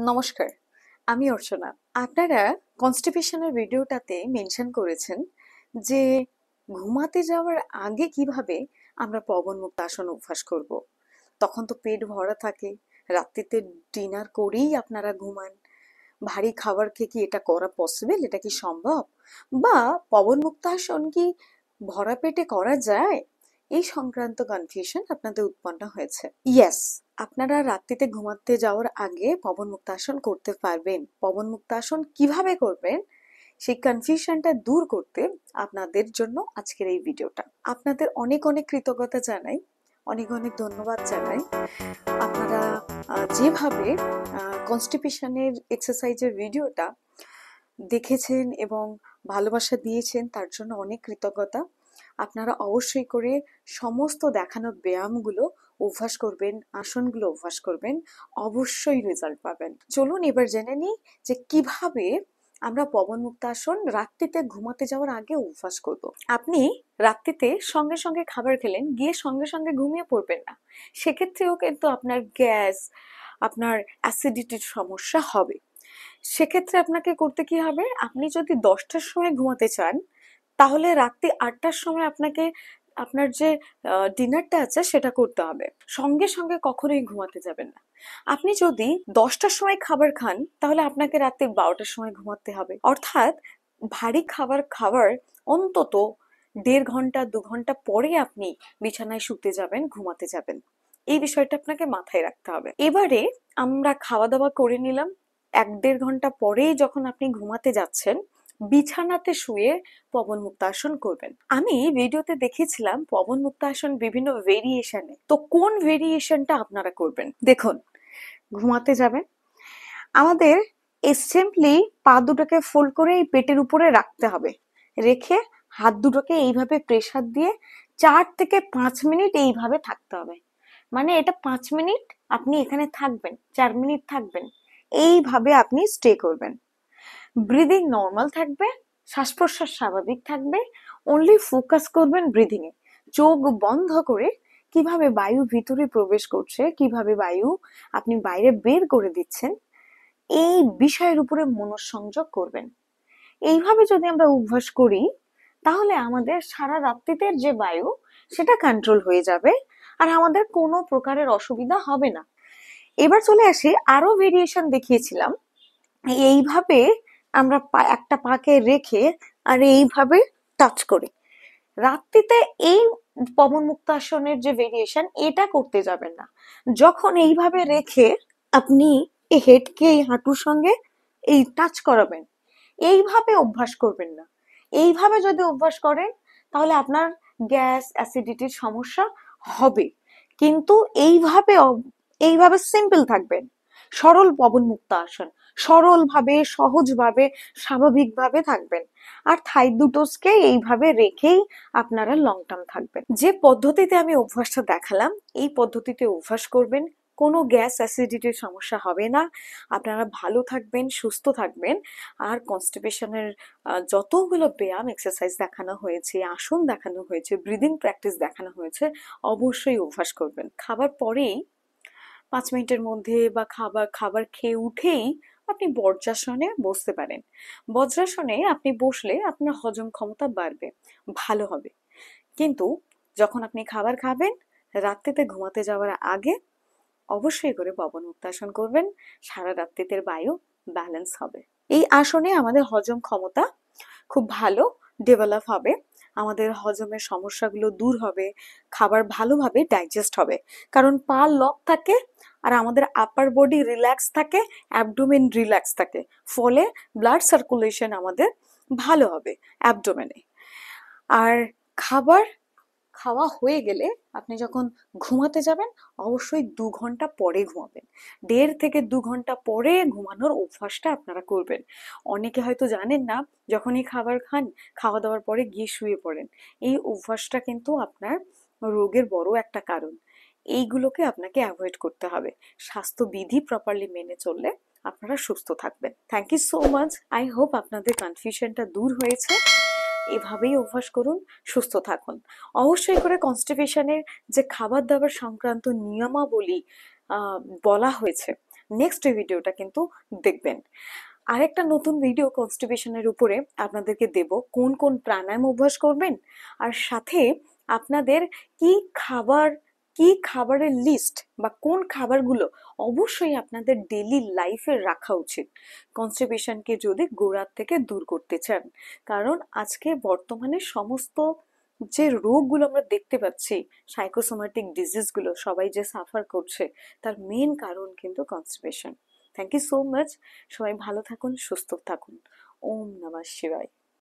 নমস্কার, আমি অর্চনা। আপনারা কনস্টিপেশনের ভিডিওটাতে মেনশন করেছেন যে ঘুমাতে যাওয়ার আগে কিভাবে আমরা পবনমুক্ত আসন অভ্যাস করব। তখন তো পেট ভরা থাকে, রাত্রিতে ডিনার করেই আপনারা ঘুমান। ভারী খাবার খেয়ে কি এটা করা পসিবল? এটা কি সম্ভব? বা পবনমুক্ত আসন কি ভরা পেটে করা যায়? এই সংক্রান্ত কনফিউশন আপনাদের উৎপন্ন হয়েছে। ইয়েস, আপনারা রাত্রিতে ঘুমাতে যাওয়ার আগে পবন মুক্তাসন করতে পারবেন। পবন মুক্তাসন কিভাবে করবেন সেই কনফিউশনটা দূর করতে আপনাদের জন্য আজকের এই ভিডিওটা। আপনাদের অনেক অনেক কৃতজ্ঞতা জানাই, অনেক অনেক ধন্যবাদ জানাই। আপনারা যেভাবে কনস্টিপেশনের এক্সারসাইজের ভিডিওটা দেখেছেন এবং ভালোবাসা দিয়েছেন তার জন্য অনেক কৃতজ্ঞতা। আপনারা অবশ্যই করে সমস্ত দেখানো ব্যায়ামগুলো অভ্যাস করবেন, আসনগুলো অভ্যাস করবেন, অবশ্যই রেজাল্ট পাবেন। চলুন এবার জেনে নিই যে কিভাবে আমরা পবনমুক্ত আসন রাত্রিতে ঘুমাতে যাওয়ার আগে অভ্যাস করব। আপনি রাত্রিতে সঙ্গে সঙ্গে খাবার খেলেন, গিয়ে সঙ্গে সঙ্গে ঘুমিয়ে পড়বেন না। সেক্ষেত্রেও কিন্তু আপনার গ্যাস, আপনার অ্যাসিডিটির সমস্যা হবে। সেক্ষেত্রে আপনাকে করতে কি হবে, আপনি যদি 10টার সময় ঘুমাতে চান তাহলে রাত্রি 8টার সময় আপনাকে আপনার যে ডিনারটা আছে সেটা করতে হবে। সঙ্গে সঙ্গে কখনোই ঘুমাতে যাবেন না। আপনি যদি 10টার সময় খাবার খান তাহলে আপনাকে রাত্রি 12টার সময় ঘুমাতে হবে। অর্থাৎ ভারী খাবার খাওয়ার অন্তত 1.5 ঘন্টা 2 ঘন্টা পরে আপনি বিছানায় শুতে যাবেন, ঘুমাতে যাবেন। এই বিষয়টা আপনাকে মাথায় রাখতে হবে। এবারে আমরা খাওয়া দাওয়া করে নিলাম, 1-1.5 ঘন্টা পরেই যখন আপনি ঘুমাতে যাচ্ছেন বিছানাতে শুয়ে পবন মুক্তাসন করবেন। আমি ভিডিওতে দেখেছিলাম পবন মুক্তাসন বিভিন্ন ভেরিয়েশনে, তো কোন ভেরিয়েশনটা আপনারা করবেন দেখুন। ঘুমাতে যাবেন, আমাদের সিম্পলি পা দুটোকে ফোল্ড করে এই পেটের উপরে রাখতে হবে। রেখে হাত দুটোকে এইভাবে প্রেসার দিয়ে 4 থেকে 5 মিনিট এইভাবে থাকতে হবে। মানে এটা 5 মিনিট আপনি এখানে থাকবেন, 4 মিনিট থাকবেন, এইভাবে আপনি স্টে করবেন। ব্রিদিং নর্মাল থাকবে, শ্বাস প্রশ্বাস স্বাভাবিক থাকবে। অনলি ফোকাস করবেন ব্রিদিং এ। চোখ বন্ধ করে কিভাবে বায়ু ভিতরে প্রবেশ করছে, কিভাবে বায়ু আপনি বাইরে বের করে দিচ্ছেন, এই বিষয়ের উপরে মনোসংযোগ করবেন। এইভাবে যদি আমরা অভ্যাস করি তাহলে আমাদের সারা রাত্রিতে যে বায়ু সেটা কন্ট্রোল হয়ে যাবে আর আমাদের কোনো প্রকারের অসুবিধা হবে না। এবার চলে আসি, আরো ভেরিয়েশন দেখিয়েছিলাম। এইভাবে আমরা একটা পাকে রেখে আর এইভাবে টাচ করে রাত্রিতে এই পবন মুক্তাসনের যে ভেরিয়েশন এটা করতে যাবেন না। যখন এইভাবে রেখে আপনি এই হেডকে এই হাঁটুর সঙ্গে এই টাচ করাবেন, এইভাবে অভ্যাস করবেন না। এইভাবে যদি অভ্যাস করেন তাহলে আপনার গ্যাস অ্যাসিডিটির সমস্যা হবে। কিন্তু এইভাবে সিম্পল থাকবেন, সরল পবন মুক্ত আসন, সরল ভাবে সহজ ভাবে স্বাভাবিক ভাবে থাকবেন। আর থাই দুটোকে এইভাবে রেখেই আপনারা লং টার্ম থাকবেন। যে পদ্ধতিতে আমি অভ্যাসটা দেখালাম এই পদ্ধতিতে অভ্যাস করবেন, কোনো গ্যাস অ্যাসিডিটির সমস্যা হবে না। আপনারা ভালো থাকবেন, সুস্থ থাকবেন। আর কনস্টিপেশনের যতগুলো ব্যায়াম এক্সারসাইজ দেখানো হয়েছে, আসন দেখানো হয়েছে, ব্রিদিং প্র্যাকটিস দেখানো হয়েছে, অবশ্যই অভ্যাস করবেন। খাবার পরেই 5 মিনিটের মধ্যে বা খাবার খাবার খেয়ে উঠেই আপনি বজ্রাসনে বসতে পারেন। বজ্রাসনে আপনি বসলে আপনার হজম ক্ষমতা বাড়বে, ভালো হবে। কিন্তু যখন আপনি খাবার খাবেন রাত্রিতে ঘুমাতে যাওয়ার আগে অবশ্যই করে পবন মুক্তাসন করবেন। সারা রাত্রিতে বায়ু ব্যালেন্স হবে। এই আসনে আমাদের হজম ক্ষমতা খুব ভালো ডেভেলপ হবে, আমাদের হজমের সমস্যাগুলো দূর হবে, খাবার ভালোভাবে ডাইজেস্ট হবে। কারণ পা লক থাকে আর আমাদের আপার বডি রিল্যাক্স থাকে, অ্যাবডোমেন রিল্যাক্স থাকে, ফলে ব্লাড সার্কুলেশন আমাদের ভালো হবে অ্যাবডোমেনে। আর খাবার খাওয়া হয়ে গেলে আপনি যখন ঘুমাতে যাবেন অবশ্যই 2 ঘন্টা পরে ঘুমাবেন। 1.5 থেকে 2 ঘন্টা পরে ঘুমানোর অভ্যাসটা আপনারা করবেন। অনেকে হয়তো জানেন না, যখনই খাবার খান খাওয়া দাওয়ার পরে গিয়ে শুয়ে পড়েন। এই অভ্যাসটা কিন্তু আপনার রোগের বড় একটা কারণ। এইগুলোকে আপনাকে অ্যাভয়েড করতে হবে। স্বাস্থ্যবিধি প্রপারলি মেনে চললে আপনারা সুস্থ থাকবেন। Thank you so much. I hope আপনাদের কনফিউশনটা দূর হয়েছে। এভাবেই অভ্যাস করুন, সুস্থ থাকুন। অবশ্যই করে কনস্টিপেশনের যে খাবার দাবার সংক্রান্ত নিয়মাবলী বলা হয়েছে নেক্সট ভিডিওটা কিন্তু দেখবেন। আরেকটা নতুন ভিডিও কনস্টিপেশনের উপরে আপনাদেরকে দেব, কোন কোন প্রাণায়াম অভ্যাস করবেন, আর সাথে আপনাদের কি খাবার, কি খাবারের লিস্ট বা কোন খাবারগুলো অবশ্যই আপনাদের ডেইলি লাইফে রাখা উচিত কনস্টিপেশনকে যদি গোড়ার থেকে দূর করতে চান। কারণ আজকে বর্তমানে সমস্ত যে রোগগুলো আমরা দেখতে পাচ্ছি, সাইকোসোম্যাটিক ডিজিজগুলো সবাই যে সাফার করছে, তার মেন কারণ কিন্তু constipation. Thank you so much. সবাই ভালো থাকুন, সুস্থ থাকুন। ওম নমঃ শিবায়।